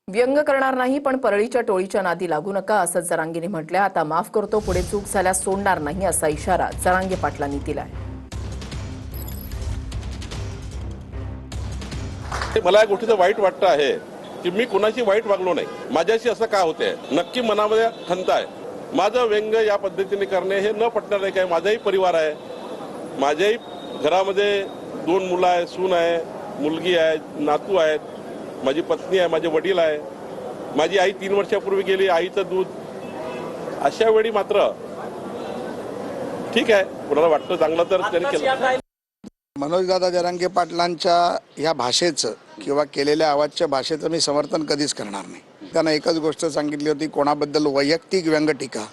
व्यंग करणार नाही, पण परळीच्या टोळीच्या नादी लागू नका असं जरांगेने म्हटलंय. आता माफ करतो, पुढे चूक झाल्यास सोडणार नाही असा इशारा जरांगे पाटलांनी दिलाय. मला या गोष्टीचं वाईट वाटतं आहे की मी कुणाशी वाईट वागलो नाही. माझ्याशी असं का होतंय, नक्की मनामध्ये खंत आहे. माझं व्यंग या पद्धतीने करणे हे न पटणार नाही. काय माझाही परिवार आहे, माझ्याही घरामध्ये 2 मुलं आहे, सून आहे, मुलगी आहे, नातू आहेत, माझी पत्नी आहे, माझे वडील आहे, माझी आई 3 वर्षापूर्वी गेली, आईचं दूध. अशा वेळी मात्र ठीक आहे, कुणाला वाटतं चांगलं तर त्यांनी केलं. मनोजदादा जरांगे पाटलांच्या ह्या भाषेचं किंवा केलेल्या आवाजच्या भाषेचं मी समर्थन कधीच करणार नाही. त्यांना एकच गोष्ट सांगितली होती, कोणाबद्दल वैयक्तिक व्यंग टीका,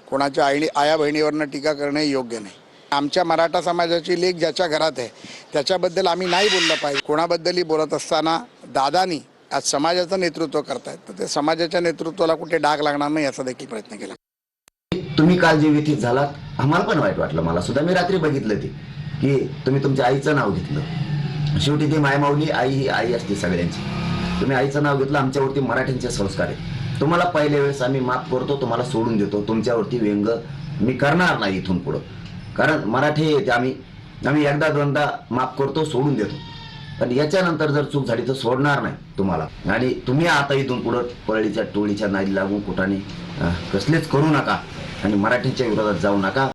कोणाच्या आया बहिणीवरनं टीका करणे योग्य नाही. आमच्या मराठा समाजाची लेक ज्याच्या घरात आहे त्याच्याबद्दल आम्ही नाही बोललं पाहिजे. कोणाबद्दलही बोलत असताना दादानी आज समाजाचं नेतृत्व करतायत, तर ते समाजाच्या नेतृत्वाला कुठे डाग लागणार नाही याचा देखील प्रयत्न केला. तुम्ही काल जे व्यथित झालात, आम्हाला पण वाईट वाटलं. मला सुद्धा, मी रात्री बघितलं ते की तुम्ही तुमच्या आईचं नाव घेतलं. शेवटी ती मायमाऊली आई ही आई असते सगळ्यांची. तुम्ही आईचं नाव घेतलं. आमच्यावरती मराठ्यांचे संस्कार आहे. तुम्हाला पहिल्या वेळेस आम्ही माफ करतो, तुम्हाला सोडून देतो. तुमच्यावरती व्यंग मी करणार नाही इथून पुढं, कारण मराठी आम्ही एकदा दोनदा माफ करतो, सोडून देतो. पण याच्यानंतर जर चूक झाली तर सोडणार नाही तुम्हाला. आणि तुम्ही आता इथून पुढं परळीच्या टोळीच्या नादी लागून कुठाने कसलेच करू नका आणि मराठीच्या विरोधात जाऊ नका.